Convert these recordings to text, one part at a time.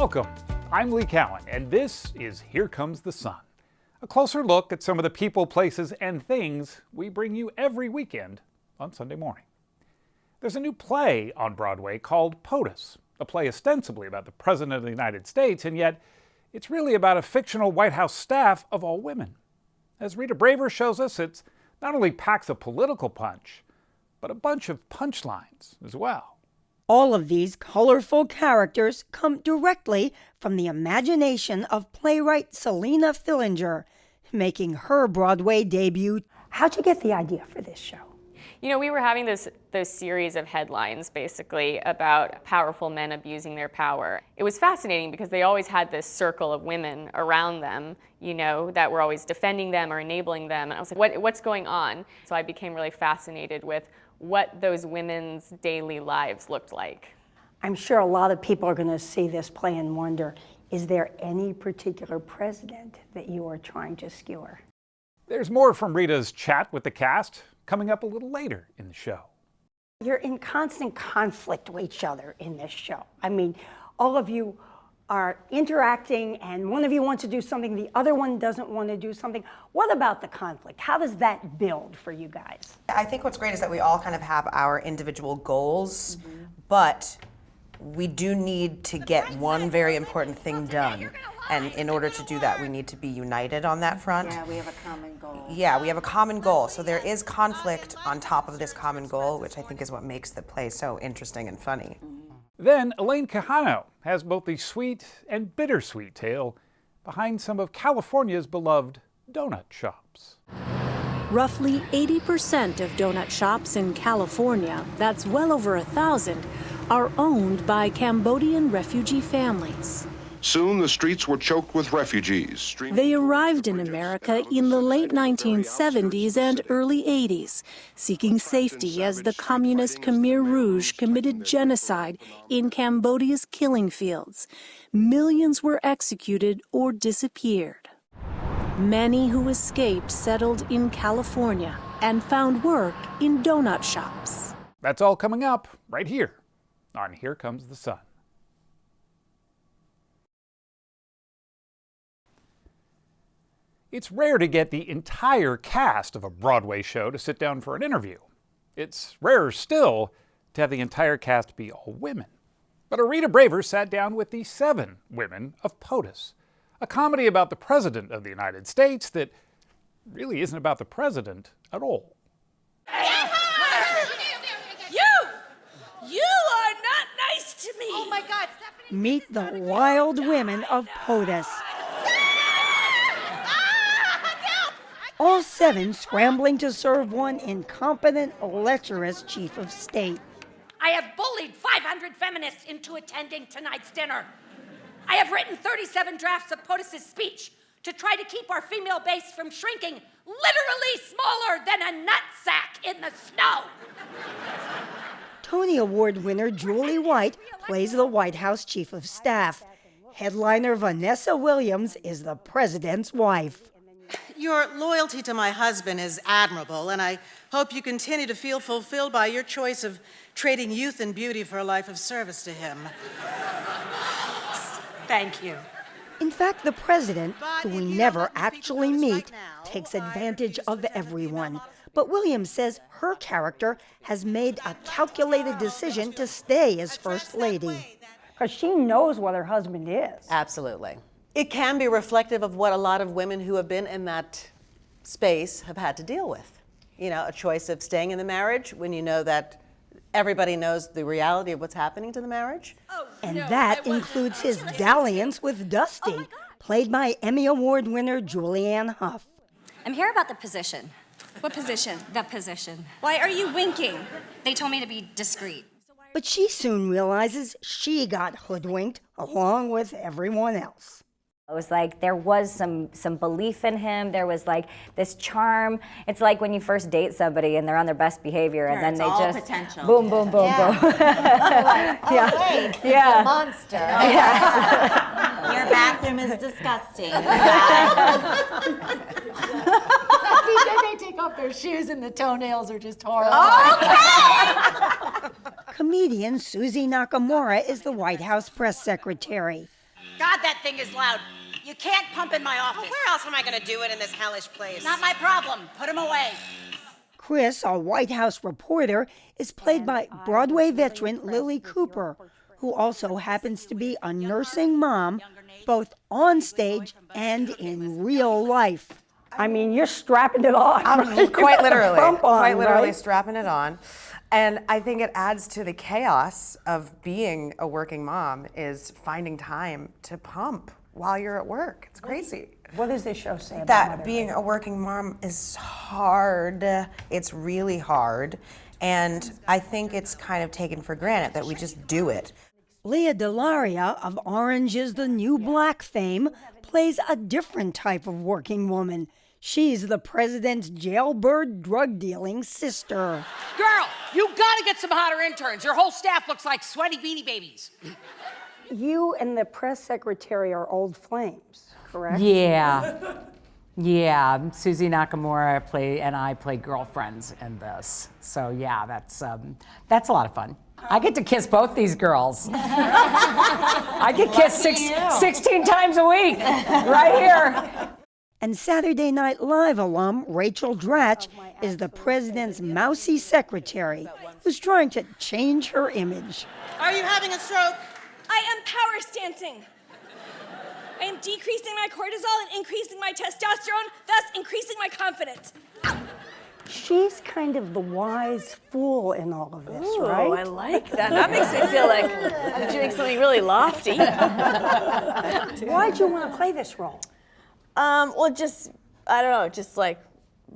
Welcome. I'm Lee Cowan, and this is Here Comes the Sun, a closer look at some of the people, places, and things we bring you every weekend on Sunday morning. There's a new play on Broadway called Potus, a play ostensibly about the President of the United States, and yet it's really about a fictional White House staff of all women. As Rita Braver shows us, it not only packs a political punch, but a bunch of punchlines as well. All of these colorful characters come directly from the imagination of playwright Selena Fillinger, making her Broadway debut. How'd you get the idea for this show? You know, we were having those series of headlines, basically, about powerful men abusing their power. It was fascinating because they always had this circle of women around them, you know, that were always defending them or enabling them. And I was like, what's going on? So I became really fascinated with what those women's daily lives looked like. I'm sure a lot of people are going to see this play and wonder, is there any particular president that you are trying to skewer? There's more from Rita's chat with the cast coming up a little later in the show. You're in constant conflict with each other in this show. I mean, all of you are interacting and one of you wants to do something, the other one doesn't want to do something. What about the conflict? How does that build for you guys? I think what's great is that we all kind of have our individual goals, but we do need to get one very important thing done. And in order to do that, we need to be united on that front. Yeah, we have a common goal. Yeah, we have a common goal. So there is conflict on top of this common goal, which I think is what makes the play so interesting and funny. Then Elaine Quijano has both the sweet and bittersweet tale behind some of California's beloved donut shops. Roughly 80% of donut shops in California, that's well over 1,000, are owned by Cambodian refugee families. Soon the streets were choked with refugees. They arrived in America in the late 1970s and early 80s, seeking safety as the communist Khmer Rouge committed genocide in Cambodia's killing fields. Millions were executed or disappeared. Many who escaped settled in California and found work in donut shops. That's all coming up right here on Here Comes the Sun. It's rare to get the entire cast of a Broadway show to sit down for an interview. It's rarer still to have the entire cast be all women. But Rita Braver sat down with the 7 women of Potus, a comedy about the President of the United States that really isn't about the President at all. You are not nice to me! Oh my God, Stephanie! Meet the wild women of Potus. All 7 scrambling to serve one incompetent, lecherous chief of state. I have bullied 500 feminists into attending tonight's dinner. I have written 37 drafts of Potus's speech to try to keep our female base from shrinking literally smaller than a nutsack in the snow. Tony Award winner Julie White plays the White House chief of staff. Headliner Vanessa Williams is the president's wife. Your loyalty to my husband is admirable, and I hope you continue to feel fulfilled by your choice of trading youth and beauty for a life of service to him. Thank you. In fact, the president, who we never actually meet, takes advantage of everyone. But Williams says her character has made a calculated decision to stay as First Lady. Because she knows what her husband is. Absolutely. It can be reflective of what a lot of women who have been in that space have had to deal with. You know, a choice of staying in the marriage when you know that everybody knows the reality of what's happening to the marriage. And that includes his dalliance with Dusty, played by Emmy Award winner Julianne Hough. I'm here about the position. What position? The position. Why are you winking? They told me to be discreet. But she soon realizes she got hoodwinked along with everyone else. It was like there was some belief in him. There was like this charm. It's like when you first date somebody and they're on their best behavior, and then they just potential. boom, boom, boom, boom. Like, oh, Yeah. wait, he's Yeah. a monster. Yes. Your bathroom is disgusting. They take off their shoes and the toenails are just horrible. Comedian Susie Nakamura is the White House press secretary. God, that thing is loud. You can't pump in my office. Well, where else am I going to do it in this hellish place? Not my problem. Put him away. Chris, our White House reporter, is played by Broadway veteran Lily Cooper, who also happens to be a nursing mom, both on stage and in real life. I mean, you're strapping it on. Right? Quite literally. Quite literally right? strapping it on. And I think it adds to the chaos of being a working mom is finding time to pump while you're at work. It's crazy. What does this show say about That motherhood? being a working mom is hard. It's really hard. And I think it's kind of taken for granted that we just do it. Leah Delaria of Orange is the New Black fame plays a different type of working woman. She's the president's jailbird drug-dealing sister. Girl, you gotta get some hotter interns. Your whole staff looks like sweaty Beanie Babies. You and the press secretary are old flames, correct? Yeah. Yeah, Susie Nakamura and I play girlfriends in this. So yeah, that's a lot of fun. I get to kiss both these girls. I get kissed 16 times a week, right here. And Saturday Night Live alum Rachel Dratch is the president's mousy secretary who's trying to change her image. Are you having a stroke? I am power stancing. I am decreasing my cortisol and increasing my testosterone, thus increasing my confidence. She's kind of the wise fool in all of this, Ooh, right? I like that. That makes me feel like I'm doing something really lofty. Why'd you want to play this role? Well, just, I don't know, just like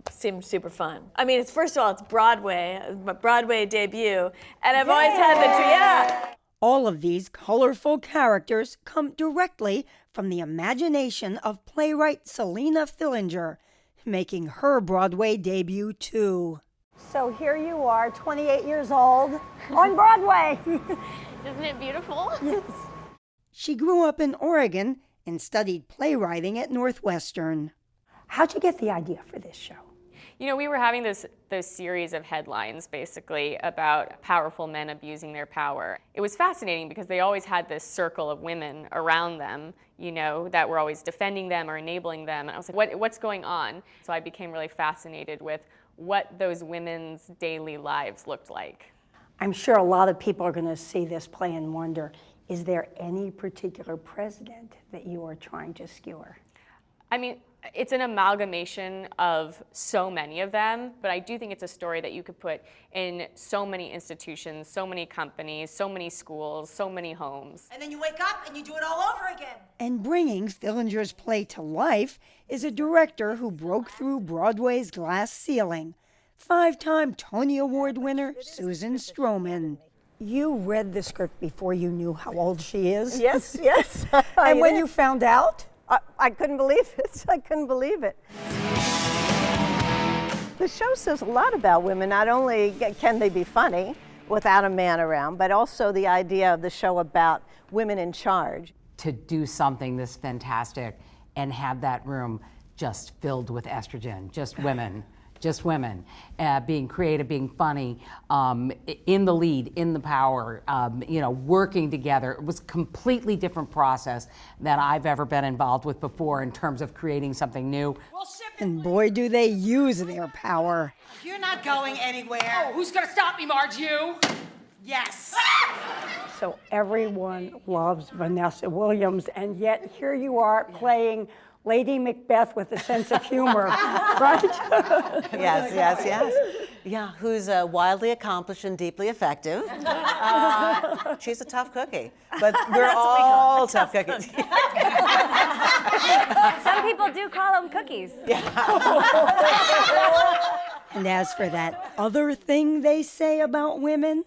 seemed super fun. I mean, first of all, it's Broadway, my Broadway debut, and I've always had the All of these colorful characters come directly from the imagination of playwright Selena Fillinger, making her Broadway debut too. So here you are, 28 years old, on Broadway. Isn't it beautiful? Yes. She grew up in Oregon and studied playwriting at Northwestern. How'd you get the idea for this show? You know, we were having those series of headlines basically about powerful men abusing their power. It was fascinating because they always had this circle of women around them, you know, that were always defending them or enabling them. And I was like, what's going on? So I became really fascinated with what those women's daily lives looked like. I'm sure a lot of people are going to see this play and wonder, is there any particular president that you are trying to skewer? I mean, it's an amalgamation of so many of them, but I do think it's a story that you could put in so many institutions, so many companies, so many schools, so many homes. And then you wake up and you do it all over again. And bringing Fillinger's play to life is a director who broke through Broadway's glass ceiling, 5-time Tony Award winner Susan Stroman. You read the script before you knew how old she is? Yes, yes. And when you found out? I couldn't believe it. I couldn't believe it. The show says a lot about women. Not only can they be funny without a man around, but also the idea of the show about women in charge. To do something this fantastic and have that room just filled with estrogen, just women. Just women, being creative, being funny, in the lead, in the power, working together. It was a completely different process than I've ever been involved with before in terms of creating something new. And boy, do they use their power. You're not going anywhere. Oh, who's gonna stop me, Marge? You? Yes. So everyone loves Vanessa Williams, and yet here you are playing Lady Macbeth with a sense of humor, right? Yes, yes, yes. Yeah, who's wildly accomplished and deeply effective. She's a tough cookie, but we're all tough cookies. Some people do call them cookies. And as for that other thing they say about women,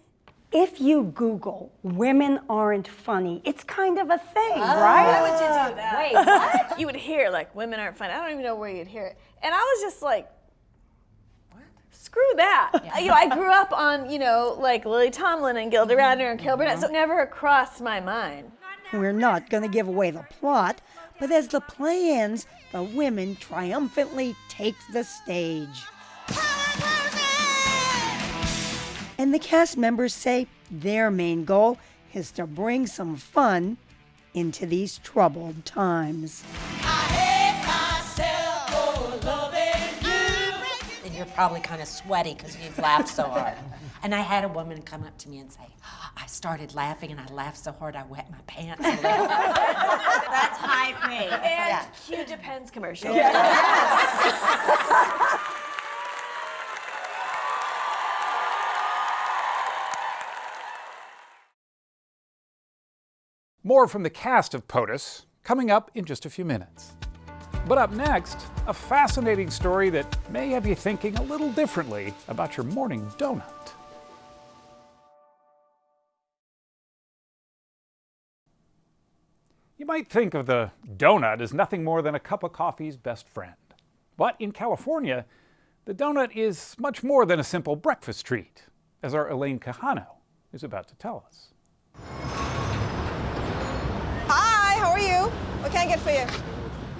if you Google women aren't funny, it's kind of a thing, right? Why would you do that? Wait, what? You would hear, like, women aren't funny. I don't even know where you'd hear it. And I was just like, what? Screw that. Yeah. I grew up on, like Lily Tomlin and Gilda Radner and Carol Burnett, so it never crossed my mind. We're not going to give away the plot, but as the play ends, the women triumphantly take the stage. And the cast members say their main goal is to bring some fun into these troubled times. And you're probably kind of sweaty because you've laughed so hard. And I had a woman come up to me and say, I started laughing and I laughed so hard I wet my pants a little. That's high praise. And cue Depends commercial. More from the cast of Potus coming up in just a few minutes. But up next, a fascinating story that may have you thinking a little differently about your morning donut. You might think of the donut as nothing more than a cup of coffee's best friend. But in California, the donut is much more than a simple breakfast treat, as our Elaine Quijano is about to tell us. Hi, how are you? What can I get for you?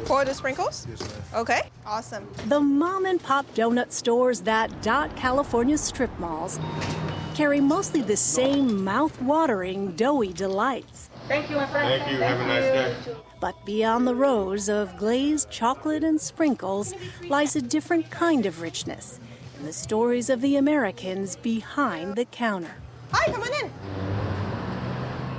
For the sprinkles? Yes, ma'am. Okay, awesome. The mom and pop donut stores that dot California's strip malls carry mostly the same mouth-watering, doughy delights. Thank you, my friend. Thank you. Have a nice day. But beyond the rows of glazed chocolate and sprinkles lies a different kind of richness in the stories of the Americans behind the counter. Hi, come on in.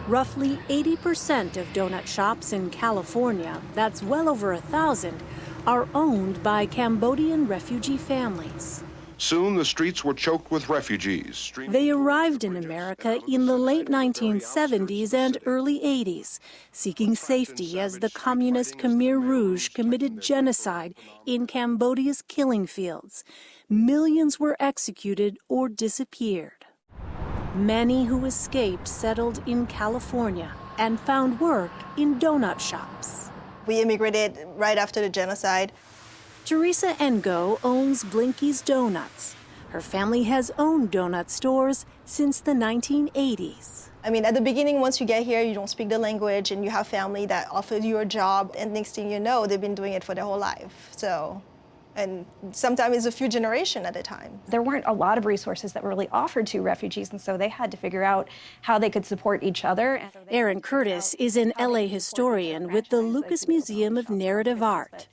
Roughly 80% of donut shops in California, that's well over 1,000, are owned by Cambodian refugee families. Soon the streets were choked with refugees. They arrived in America in the late 1970s and early 80s, seeking safety as the communist Khmer Rouge committed genocide in Cambodia's killing fields. Millions were executed or disappeared. Many who escaped settled in California and found work in donut shops. We immigrated right after the genocide. Teresa Ngo owns Blinky's Donuts. Her family has owned donut stores since the 1980s. I mean, at the beginning, once you get here, you don't speak the language and you have family that offers you a job. And next thing you know, they've been doing it for their whole life. And sometimes it's a few generations at a time. There weren't a lot of resources that were really offered to refugees, and so they had to figure out how they could support each other. Erin Curtis is an LA historian with the Lucas Museum of Narrative Art.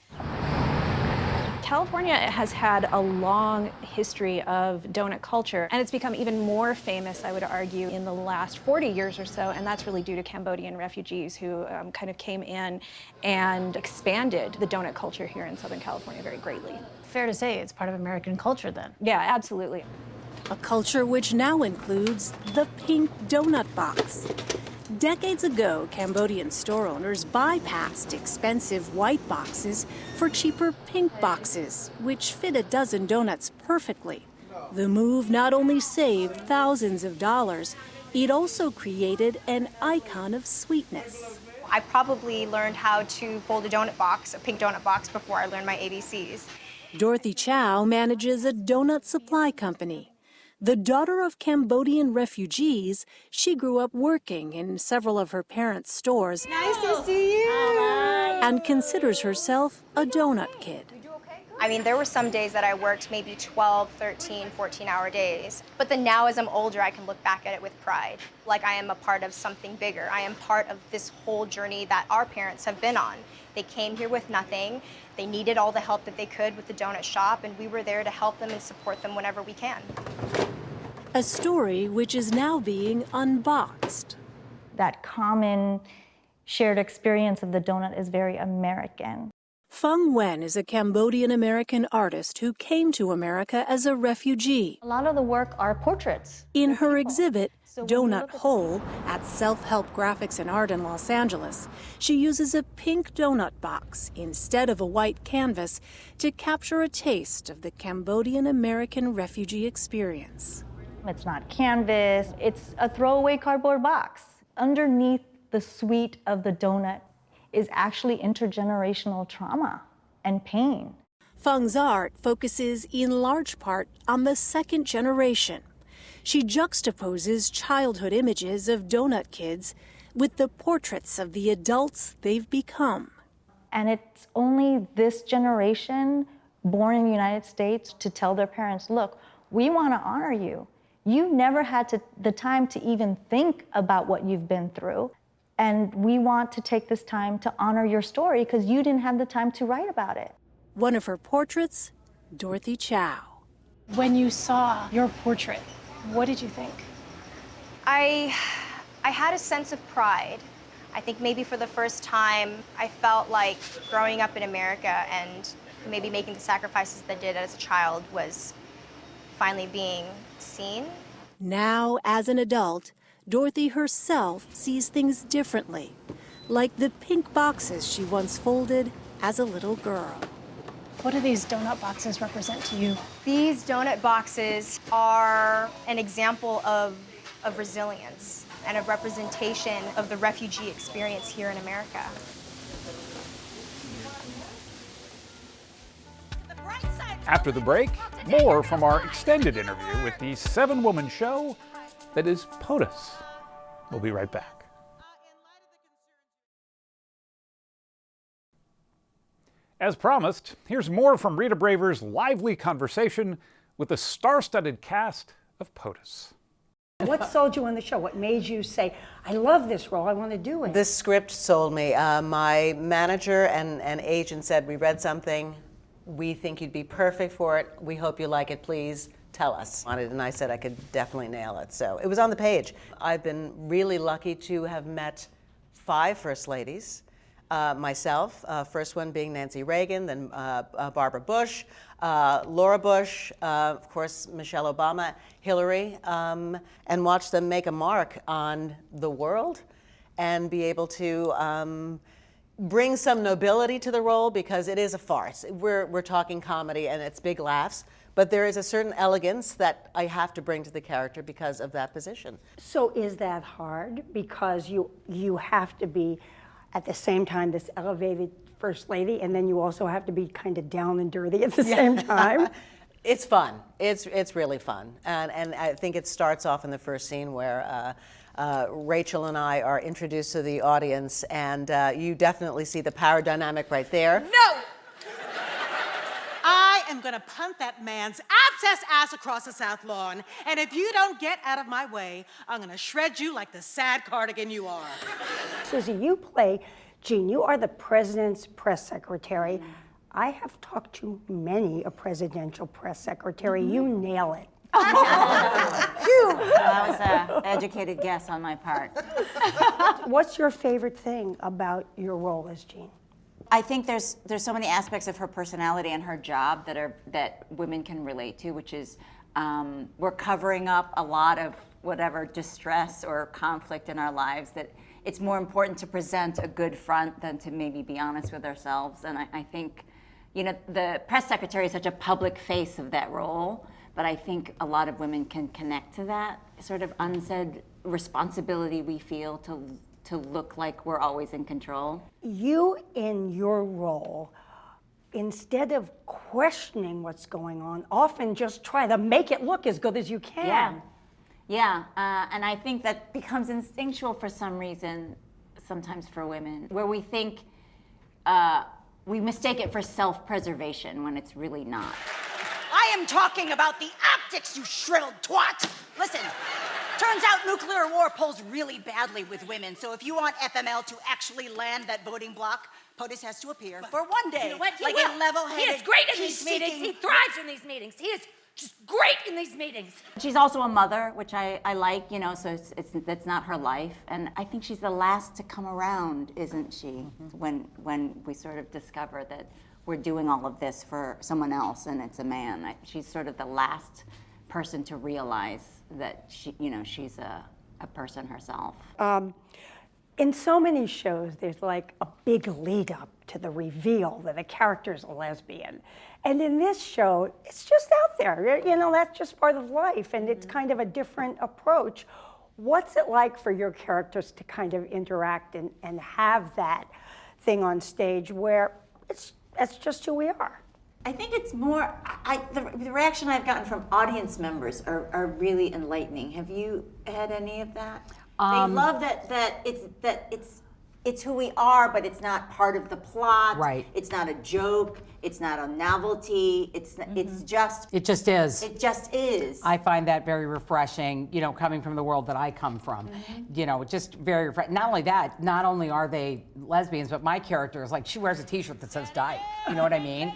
California has had a long history of donut culture, and it's become even more famous, I would argue, in the last 40 years or so, and that's really due to Cambodian refugees who kind of came in and expanded the donut culture here in Southern California very greatly. Fair to say it's part of American culture then. Yeah, absolutely. A culture which now includes the pink donut box. Decades ago, Cambodian store owners bypassed expensive white boxes for cheaper pink boxes, which fit a dozen donuts perfectly. The move not only saved thousands of dollars, it also created an icon of sweetness. I probably learned how to fold a donut box, a pink donut box, before I learned my ABCs. Dorothy Chow manages a donut supply company. The daughter of Cambodian refugees, she grew up working in several of her parents' stores. Nice to see you. And considers herself a donut kid. I mean, there were some days that I worked maybe 12, 13, 14-hour days. But then now as I'm older, I can look back at it with pride. Like I am a part of something bigger. I am part of this whole journey that our parents have been on. They came here with nothing. They needed all the help that they could with the donut shop, and we were there to help them and support them whenever we can. A story which is now being unboxed. That common shared experience of the donut is very American. Phung Nguyen is a Cambodian-American artist who came to America as a refugee. A lot of the work are portraits. In her exhibit, Donut Hole, at Self-Help Graphics and Art in Los Angeles, she uses a pink donut box instead of a white canvas to capture a taste of the Cambodian-American refugee experience. It's not canvas, it's a throwaway cardboard box. Underneath the sweet of the donut is actually intergenerational trauma and pain. Phung's art focuses in large part on the second generation. She juxtaposes childhood images of donut kids with the portraits of the adults they've become. And it's only this generation born in the United States to tell their parents, look, we want to honor you. You never had the time to even think about what you've been through. And we want to take this time to honor your story because you didn't have the time to write about it. One of her portraits, Dorothy Chow. When you saw your portrait, what did you think? I had a sense of pride. I think maybe for the first time, I felt like growing up in America and maybe making the sacrifices that I did as a child was finally being seen. Now, as an adult, Dorothy herself sees things differently, like the pink boxes she once folded as a little girl. What do these donut boxes represent to you? These donut boxes are an example of resilience and a representation of the refugee experience here in America. After the break, more from our extended interview with the 7-woman show that is Potus. We'll be right back. As promised, here's more from Rita Braver's lively conversation with the star-studded cast of Potus. What sold you on the show? What made you say, I love this role, I want to do it? This script sold me. My manager and agent said, we read something, we think you'd be perfect for it, we hope you like it, please tell us. And I said I could definitely nail it. So it was on the page. I've been really lucky to have met 5 First Ladies. Myself, first one being Nancy Reagan, then Barbara Bush, Laura Bush, of course Michelle Obama, Hillary, and watch them make a mark on the world and be able to bring some nobility to the role, because it is a farce. We're talking comedy and it's big laughs, but there is a certain elegance that I have to bring to the character because of that position. So is that hard? Because you have to be, at the same time, this elevated First Lady, and then you also have to be kind of down and dirty at the same time? It's fun. It's really fun. And I think it starts off in the first scene where Rachel and I are introduced to the audience, and you definitely see the power dynamic right there. No! I am gonna punt that man's abscess ass across the South Lawn, and if you don't get out of my way, I'm gonna shred you like the sad cardigan you are. Susie, you play Jean. You are the president's press secretary. I have talked to many a presidential press secretary. You nail it. That was an educated guess on my part. What's your favorite thing about your role as Jean? I think there's so many aspects of her personality and her job that women can relate to, which is we're covering up a lot of whatever distress or conflict in our lives, that it's more important to present a good front than to maybe be honest with ourselves. And I think, you know, the press secretary is such a public face of that role, but I think a lot of women can connect to that sort of unsaid responsibility we feel to look like we're always in control. You, in your role, instead of questioning what's going on, often just try to make it look as good as you can. Yeah, and I think that becomes instinctual for some reason, sometimes for women, where we think, we mistake it for self-preservation when it's really not. I am talking about the optics, you shriveled twat! Listen, turns out nuclear war polls really badly with women, so if you want FML to actually land that voting bloc, POTUS has to appear for one day. You know what? Like a level-headed, He is great in these meetings. peacemaking- He thrives in these meetings. He is just great in these meetings. She's also a mother, which I like, you know, so that's not her life. And I think she's the last to come around, isn't she? When we sort of discover that we're doing all of this for someone else and it's a man. She's sort of the last person to realize that she's a person herself. In so many shows, there's like a big lead up to the reveal that a character's a lesbian. And in this show, it's just out there. You know, that's just part of life, and it's kind of a different approach. What's it like for your characters to kind of interact and have that thing on stage where that's just who we are? I think it's more, the reaction I've gotten from audience members are really enlightening. Have you had any of that? They love that it's it's who we are, but it's not part of the plot. Right. It's not a joke. It's not a novelty. It's just. It just is. It just is. I find that very refreshing, you know, coming from the world that I come from. You know, just very refreshing. Not only that, not only are they lesbians, but my character is like, she wears a t-shirt that says dyke. You know what I mean?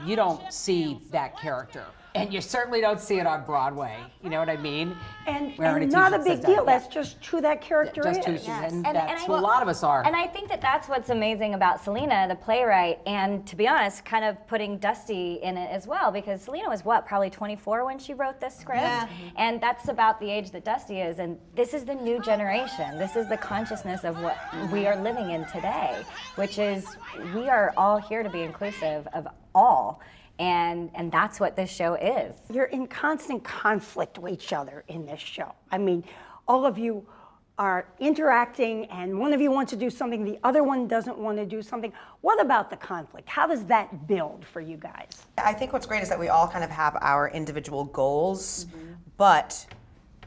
You don't see that character. And you certainly don't see it on Broadway. You know what I mean? And not a big deal. That's just who that character is. Just who she is. And that's who a lot of us are. And I think that that's what's amazing about Selena, the playwright, and to be honest, kind of putting Dusty in it as well, because Selena was what, probably 24 when she wrote this script? Yeah. And that's about the age that Dusty is. And this is the new generation. This is the consciousness of what we are living in today, which is we are all here to be inclusive of all. And that's what this show is. You're in constant conflict with each other in this show. I mean, all of you are interacting and one of you wants to do something, the other one doesn't want to do something. What about the conflict? How does that build for you guys? I think what's great is that we all kind of have our individual goals, but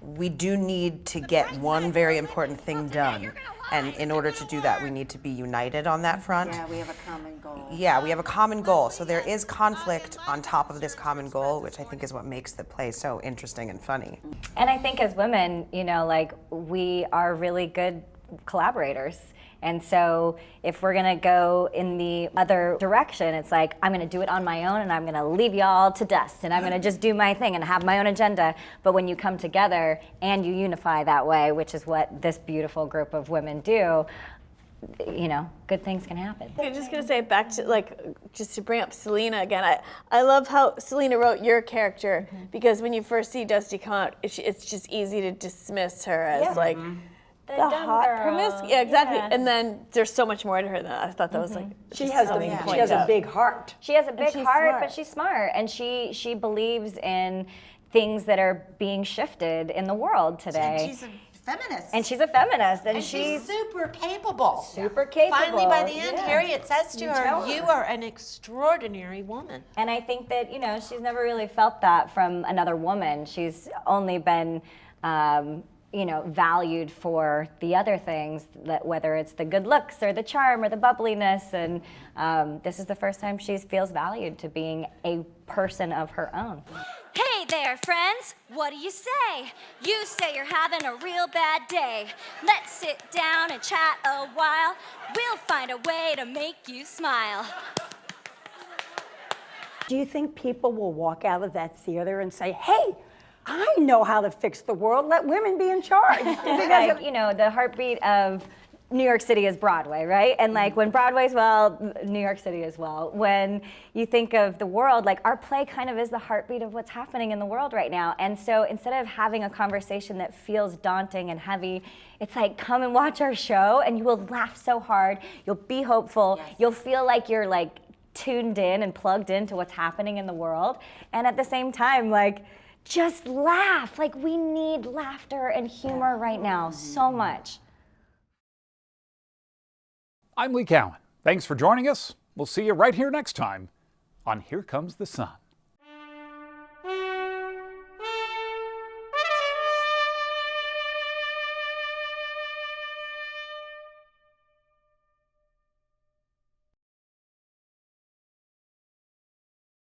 we do need to get one very important thing done. And in order to do that, we need to be united on that front. Yeah, we have a common goal. Yeah, we have a common goal. So there is conflict on top of this common goal, which I think is what makes the play so interesting and funny. And I think as women, you know, like, we are really good collaborators. And so if we're gonna go in the other direction, it's like, I'm gonna do it on my own and I'm gonna leave y'all to dust and I'm gonna just do my thing and have my own agenda. But when you come together and you unify that way, which is what this beautiful group of women do, you know, good things can happen. I'm just gonna say back to, like, just to bring up Selena again, I love how Selena wrote your character, because when you first see Dusty come out, it's just easy to dismiss her as like, the hot promiscuous, yeah, exactly. Yeah. And then there's so much more to her than that. I thought that was like she has a big heart. She has a big heart, but she's smart, and she believes in things that are being shifted in the world today. And she's a feminist. And she's a feminist, and she's super capable. Super capable. Finally, by the end, Harriet says to her, "You are an extraordinary woman." And I think that, you know, she's never really felt that from another woman. She's only been you know, valued for the other things, that whether it's the good looks or the charm or the bubbliness, and this is the first time she feels valued to being a person of her own. Hey there, friends. What do you say? You say you're having a real bad day. Let's sit down and chat a while. We'll find a way to make you smile. Do you think people will walk out of that theater and say, hey, I know how to fix the world. Let women be in charge. Like, you know, the heartbeat of New York City is Broadway, right? And like, when Broadway's well, New York City is well. When you think of the world, like, our play kind of is the heartbeat of what's happening in the world right now. And so instead of having a conversation that feels daunting and heavy, it's like, come and watch our show and you will laugh so hard. You'll be hopeful. Yes. You'll feel like you're like tuned in and plugged into what's happening in the world. And at the same time, like, just laugh. Like, we need laughter and humor right now so much. I'm Lee Cowan. Thanks for joining us. We'll see you right here next time on Here Comes the Sun.